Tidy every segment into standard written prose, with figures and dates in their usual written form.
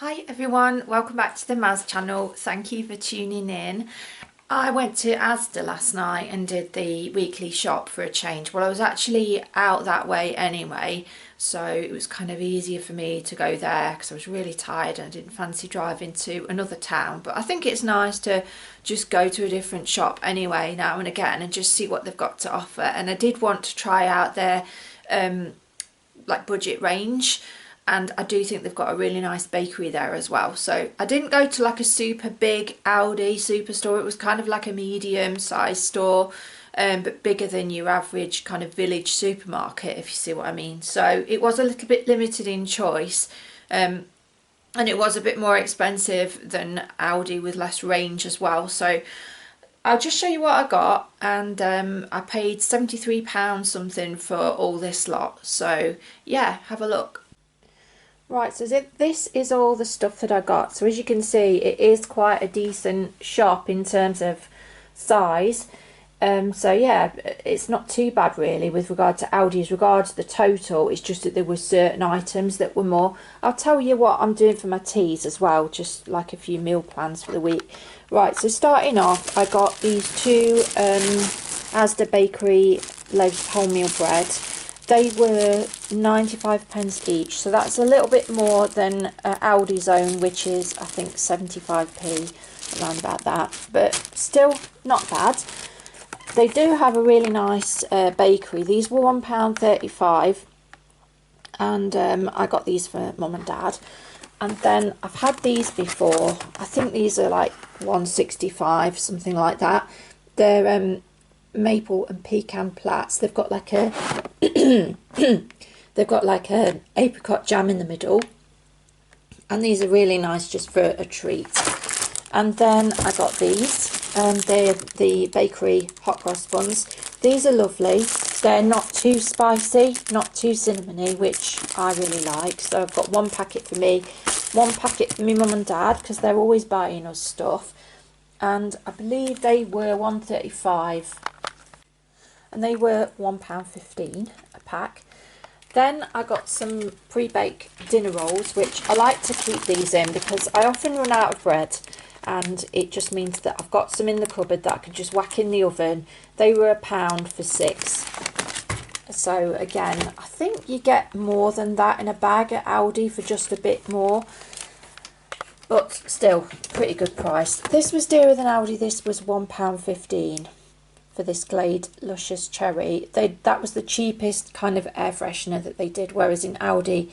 Hi everyone, welcome back to the Maz channel. Thank you for tuning in. I went to ASDA last night and did the weekly shop for a change. Well, I was actually out that way anyway, so it was kind of easier for me to go there because I was really tired and I didn't fancy driving to another town. But I think it's nice to just go to a different shop anyway now and again and just see what they've got to offer. And I did want to try out their like budget range. And I do think they've got a really nice bakery there as well. So I didn't go to like a super big Aldi superstore. It was kind of like a medium sized store, but bigger than your average kind of village supermarket, if you see what I mean. So it was a little bit limited in choice. And it was a bit more expensive than Aldi with less range as well. So I'll just show you what I got. And I paid £73 something for all this lot. So yeah, have a look. Right, so this is all the stuff that I got. So as you can see, it is quite a decent shop in terms of size. So yeah, it's not too bad really with regard to Aldi. As regards the total, it's just that there were certain items that were more. I'll tell you what I'm doing for my teas as well, just like a few meal plans for the week. Right, so starting off, I got these two ASDA Bakery loaves of wholemeal bread. They were 95p each, so that's a little bit more than Aldi's own, which is I think 75p, around about that, but still not bad. They do have a really nice bakery. These were £1.35, and I got these for Mum and Dad. And then I've had these before. I think these are like £1.65, something like that. They're maple and pecan plats. They've got like a they've got like a apricot jam in the middle, and these are really nice just for a treat. And then I got these, they're the bakery hot cross buns. These are lovely. They're not too spicy, not too cinnamony, which I really like. So I've got one packet for me, one packet for my mum and dad, because they're always buying us stuff. And I believe they were £1.35, and they were £1.15 a pack. Then I got some pre-baked dinner rolls, which I like to keep these in because I often run out of bread, and it just means that I've got some in the cupboard that I can just whack in the oven. They were £1 for 6. So again, I think you get more than that in a bag at Aldi for just a bit more, but still pretty good price. This was dearer than Aldi. This was £1.15 for this Glade Luscious Cherry. That was the cheapest kind of air freshener that they did, whereas in Aldi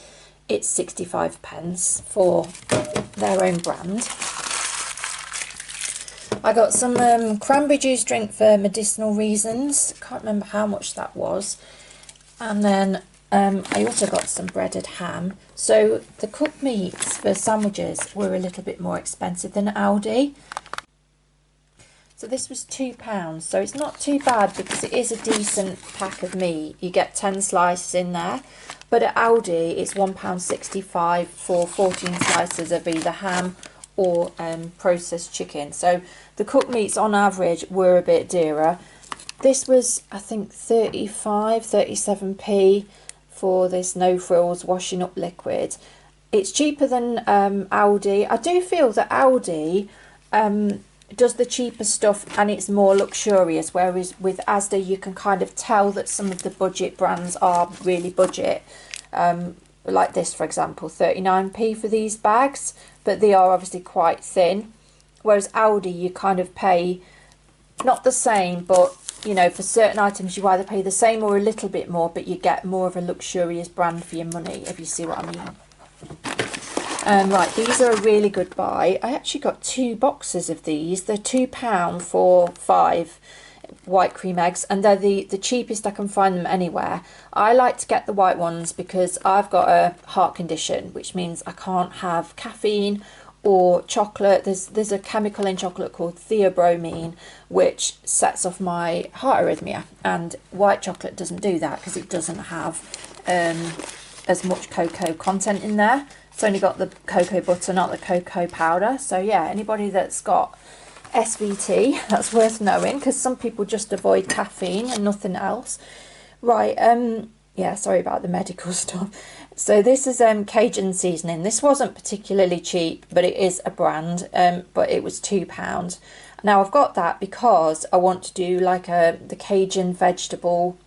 it's 65p for their own brand. I got some cranberry juice drink for medicinal reasons. Can't remember how much that was. And then I also got some breaded ham. So the cooked meats for sandwiches were a little bit more expensive than Aldi. So this was £2, so it's not too bad because it is a decent pack of meat. You get 10 slices in there. But at Aldi it's £1.65 for 14 slices of either ham or processed chicken. So the cooked meats on average were a bit dearer. This was I think 37p for this no frills washing up liquid. It's cheaper than Aldi. I do feel that Aldi does the cheaper stuff and it's more luxurious, whereas with Asda you can kind of tell that some of the budget brands are really budget. Like this, for example, 39p for these bags, but they are obviously quite thin, whereas Aldi you kind of pay not the same, but you know, for certain items you either pay the same or a little bit more, but you get more of a luxurious brand for your money, if you see what I mean. Right, these are a really good buy. I actually got 2 boxes of these. They're £2 for 5 white cream eggs, and they're the cheapest I can find them anywhere. I like to get the white ones because I've got a heart condition, which means I can't have caffeine or chocolate. There's a chemical in chocolate called theobromine, which sets off my heart arrhythmia, and white chocolate doesn't do that because it doesn't have as much cocoa content in there. It's only got the cocoa butter, not the cocoa powder. So yeah, anybody that's got SVT, that's worth knowing, because some people just avoid caffeine and nothing else. Right, yeah, sorry about the medical stuff. So this is Cajun seasoning. This wasn't particularly cheap, but it is a brand, but it was £2. Now I've got that because I want to do like the Cajun vegetable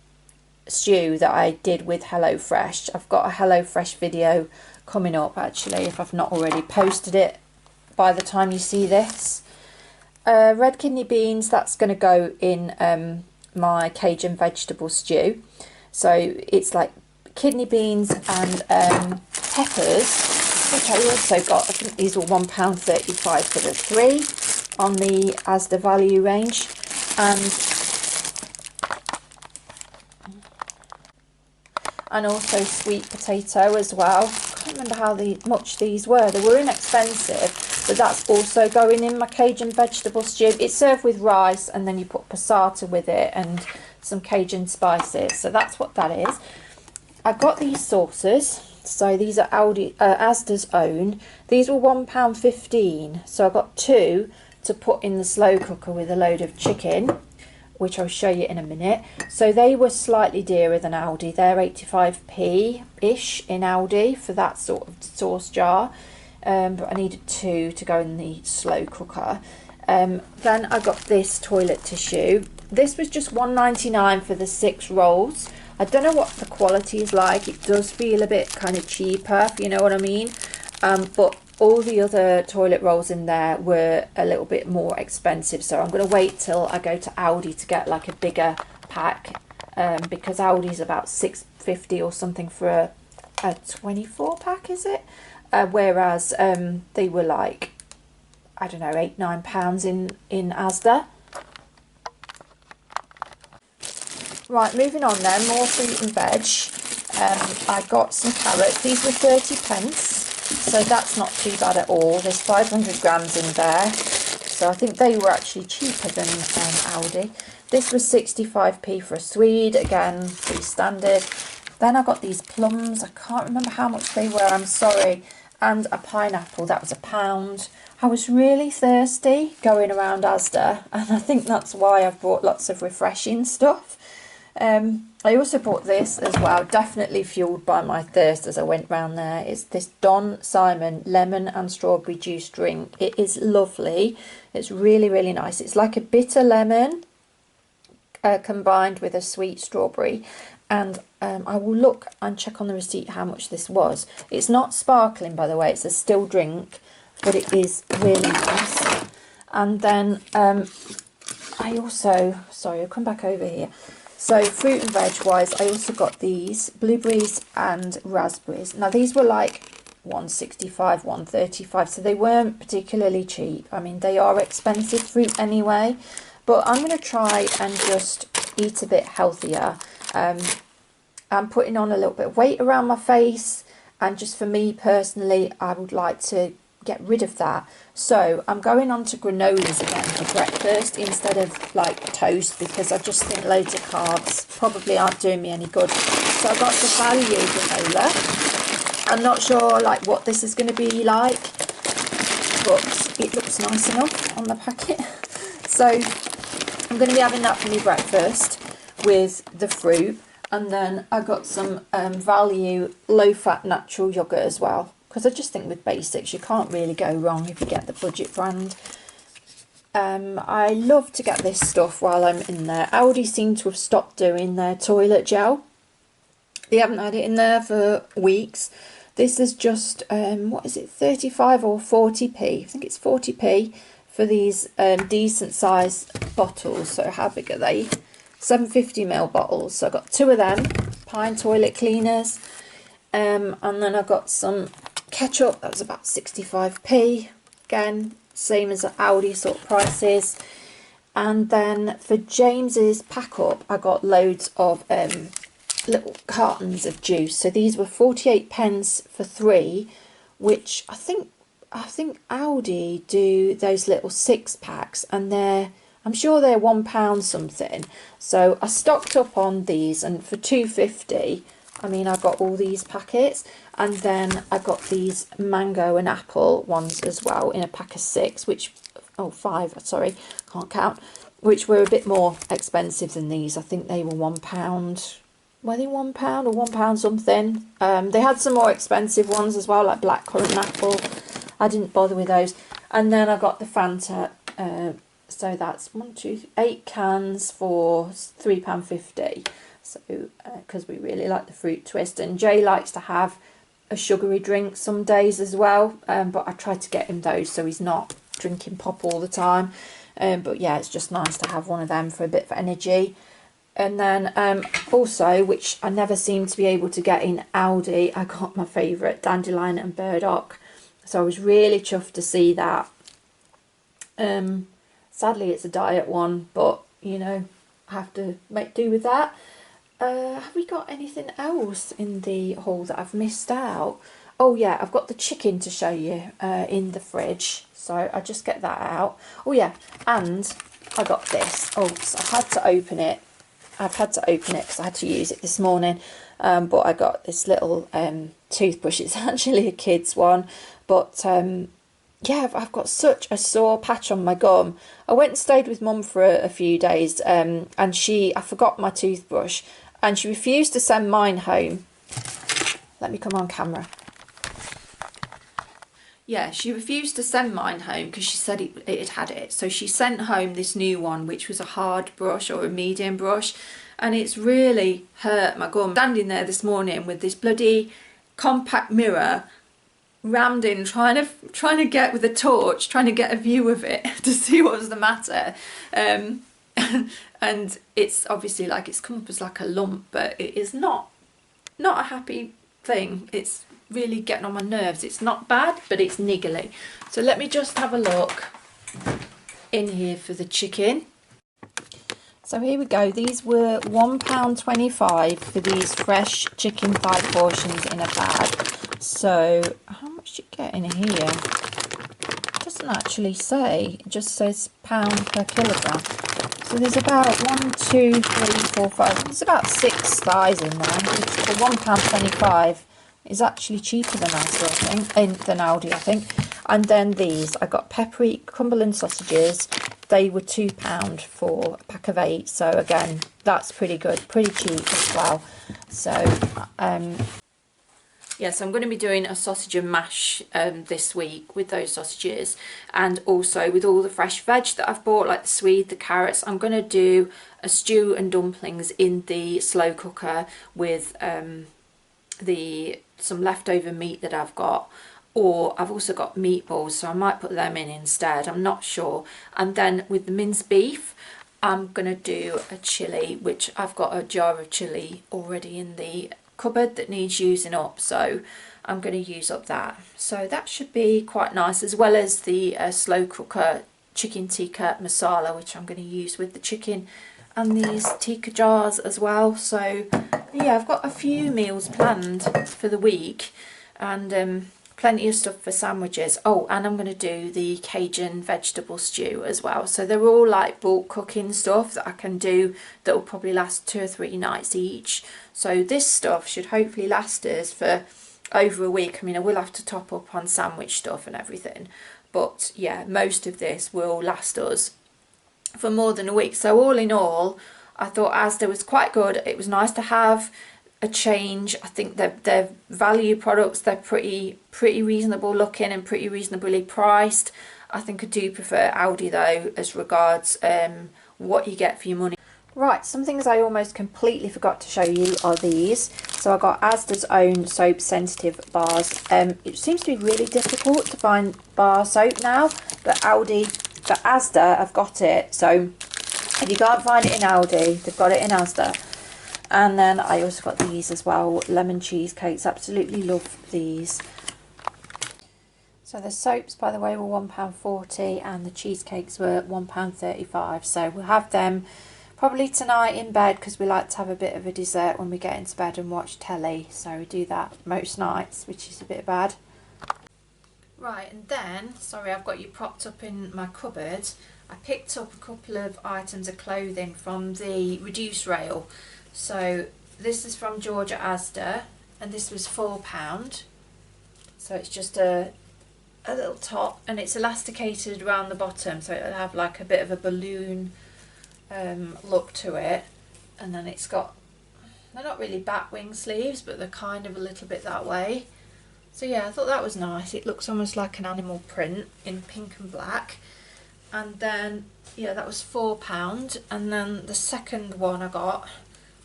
stew that I did with HelloFresh. I've got a HelloFresh video coming up actually, if I've not already posted it by the time you see this. Red kidney beans, that's going to go in my Cajun vegetable stew. So it's like kidney beans and peppers, which I also got. I think these were £1.35 for the 3 on the ASDA value range. And also sweet potato as well. I can't remember how much these were. They were inexpensive, but that's also going in my Cajun vegetable stew. It's served with rice, and then you put passata with it and some Cajun spices. So that's what that is. I got these sauces. So these are ASDA's own. These were £1.15. So I got 2 to put in the slow cooker with a load of chicken, which I'll show you in a minute. So they were slightly dearer than Aldi. They're 85p-ish in Aldi for that sort of sauce jar. But I needed 2 to go in the slow cooker. Then I got this toilet tissue. This was just £1.99 for the 6 rolls. I don't know what the quality is like. It does feel a bit kind of cheaper, if you know what I mean. But all the other toilet rolls in there were a little bit more expensive. So I'm going to wait till I go to Aldi to get like a bigger pack. Because Aldi's about £6.50 or something for a 24 pack, is it? Whereas they were like, I don't know, £8-9 in ASDA. Right, moving on then, more fruit and veg. I got some carrots. These were 30p, so that's not too bad at all. There's 500 grams in there, so I think they were actually cheaper than Aldi. This was 65p for a Swede, again, pretty standard. Then I got these plums. I can't remember how much they were, I'm sorry. And a pineapple, that was £1. I was really thirsty going around ASDA, and I think that's why I've bought lots of refreshing stuff. I also bought this as well, definitely fueled by my thirst as I went round there. It's this Don Simon lemon and strawberry juice drink. It is lovely. It's really, really nice. It's like a bitter lemon combined with a sweet strawberry. And I will look and check on the receipt how much this was. It's not sparkling, by the way. It's a still drink, but it is really nice. And then I also, sorry, I'll come back over here. So fruit and veg wise, I also got these blueberries and raspberries. Now these were like £1.65, £1.35, so they weren't particularly cheap. I mean, they are expensive fruit anyway, but I'm going to try and just eat a bit healthier. I'm putting on a little bit of weight around my face, and just for me personally, I would like to get rid of that. So I'm going on to granolas again for breakfast instead of like toast, because I just think loads of carbs probably aren't doing me any good. So I got the value granola. I'm not sure like what this is going to be like, but it looks nice enough on the packet. So I'm going to be having that for my breakfast with the fruit. And then I got some value low-fat natural yogurt as well, because I just think with basics you can't really go wrong if you get the budget brand. I love to get this stuff while I'm in there. Aldi seem to have stopped doing their toilet gel. They haven't had it in there for weeks. This is just, what is it, 35 or 40p? I think it's 40p for these decent size bottles. So how big are they? 750ml bottles. So I got 2 of them, Pine toilet cleaners. And then I got some ketchup, that was about 65p. Again, same as Aldi sort of prices. And then for James's pack up, I got loads of little cartons of juice. So these were 48p for 3, which I think Aldi do those little 6-packs, and I'm sure they're £1 something. So I stocked up on these, and for £2.50, I mean, I got all these packets. And then I got these mango and apple ones as well in a pack of 6, which, oh, 5, sorry, can't count, which were a bit more expensive than these. I think they were £1 were they £1 or £1 something? They had some more expensive ones as well, like blackcurrant and apple. I didn't bother with those. And then I got the Fanta. So that's 8 cans for £3.50. So because we really like the fruit twist, and Jay likes to have a sugary drink some days as well. But I tried to get him those so he's not drinking pop all the time. But yeah, it's just nice to have one of them for a bit of energy. And then also, which I never seem to be able to get in Aldi, I got my favourite dandelion and burdock. So I was really chuffed to see that. Sadly, it's a diet one, but you know, I have to make do with that. Have we got anything else in the haul that I've missed out? Oh yeah, I've got the chicken to show you in the fridge. So I'll just get that out. Oh yeah, and I got this. Oh, so I had to open it. I've had to open it because I had to use it this morning. But I got this little toothbrush. It's actually a kid's one. But yeah, I've got such a sore patch on my gum. I went and stayed with Mum for a few days. And I forgot my toothbrush. And she refused to send mine home. Let me come on camera. Yeah, she refused to send mine home because she said it had had it. So she sent home this new one, which was a hard brush or a medium brush. And it's really hurt my gum. Standing there this morning with this bloody compact mirror rammed in, trying to get with a torch, trying to get a view of it to see what was the matter. And it's obviously like it's come up as like a lump, but it is not a happy thing. It's really getting on my nerves. It's not bad, but it's niggly. So let me just have a look in here for the chicken. So here we go. These were £1.25 for these fresh chicken thigh portions in a bag. So how much do you get in here? It doesn't actually say. It just says pound per kilogram. So there's about 1, 2, 3, 4, 5. There's about 6 thighs in there, which for £1.25 is actually cheaper than Aldi, I think. And then these, I got peppery Cumberland sausages. They were £2 for a pack of 8. So again, that's pretty good, pretty cheap as well. So yes, I'm going to be doing a sausage and mash this week with those sausages, and also with all the fresh veg that I've bought, like the swede, the carrots. I'm going to do a stew and dumplings in the slow cooker with some leftover meat that I've got, or I've also got meatballs, so I might put them in instead, I'm not sure. And then with the minced beef, I'm going to do a chilli, which I've got a jar of chilli already in the cupboard that needs using up, so I'm going to use up that. So that should be quite nice, as well as the slow cooker chicken tikka masala, which I'm going to use with the chicken and these tikka jars as well. So yeah, I've got a few meals planned for the week, and plenty of stuff for sandwiches. Oh, and I'm going to do the Cajun vegetable stew as well. So they're all like bulk cooking stuff that I can do that will probably last 2 or 3 nights each. So this stuff should hopefully last us for over a week. I mean, I will have to top up on sandwich stuff and everything, but yeah, most of this will last us for more than a week. So all in all, I thought ASDA was quite good. It was nice to have a change. I think they're value products. They're pretty reasonable looking and pretty reasonably priced. I think I do prefer Aldi though, as regards what you get for your money. Right, some things I almost completely forgot to show you are these. So I got ASDA's own soap sensitive bars. It seems to be really difficult to find bar soap now, but ASDA have got it. So if you can't find it in Aldi, they've got it in ASDA. And then I also got these as well, lemon cheesecakes. Absolutely love these. So the soaps, by the way, were £1.40 and the cheesecakes were £1.35. So we'll have them probably tonight in bed, because we like to have a bit of a dessert when we get into bed and watch telly. So we do that most nights, which is a bit bad. Right, and then, sorry, I've got you propped up in my cupboard. I picked up a couple of items of clothing from the reduce rail. So this is from Georgia ASDA, and this was £4. So it's just a little top, and it's elasticated around the bottom, so it'll have like a bit of a balloon look to it. And then it's got They're not really bat wing sleeves, but they're kind of a little bit that way. So yeah, I thought that was nice. It looks almost like an animal print in pink and black. And then, yeah, that was £4. And then the second one I got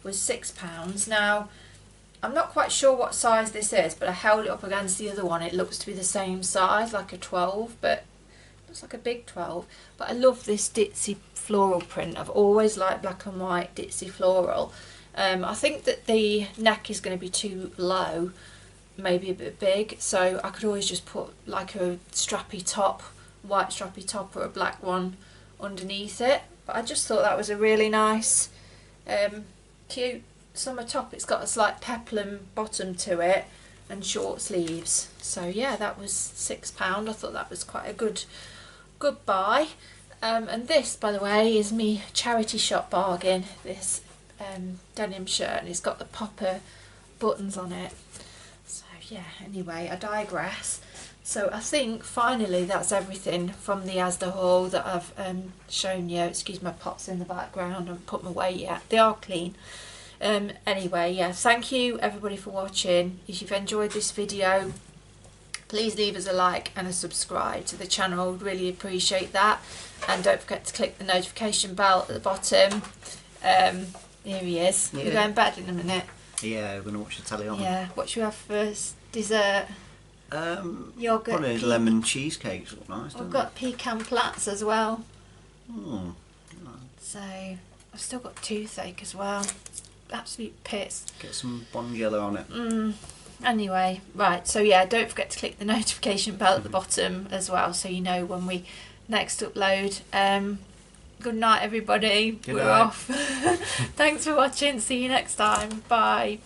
was £6. Now, I'm not quite sure what size this is, but I held it up against the other one. It looks to be the same size, like a 12, but it looks like a big 12. But I love this ditzy floral print. I've always liked black and white ditzy floral. I think that the neck is going to be too low, maybe a bit big, so I could always just put like a strappy top, white strappy top, or a black one underneath it. But I just thought that was a really nice, cute summer top. It's got a slight peplum bottom to it and short sleeves. So yeah, that was £6. I thought that was quite a good buy. And this, by the way, is me charity shop bargain, this denim shirt, and it's got the popper buttons on it. So yeah, anyway, I digress. So I think finally that's everything from the ASDA haul that I've shown you. Excuse my pots in the background, I haven't put them away yet. They are clean. Anyway, yeah, thank you everybody for watching. If you've enjoyed this video, please leave us a like and a subscribe to the channel. We'd really appreciate that. And don't forget to click the notification bell at the bottom. Here he is. Yeah. We're going to bed in a minute. Yeah, we're going to watch the telly on. Yeah, what should we have for dessert? Yogurt. Probably lemon cheesecakes look nice. I've got pecan plats as well. Mm. So I've still got toothache as well. Absolute piss. Get some Bonjela on it. Anyway, right, so yeah, don't forget to click the notification bell at the bottom as well, so you know when we next upload. Good night everybody. Good We're night. off. Thanks for watching. See you next time. Bye.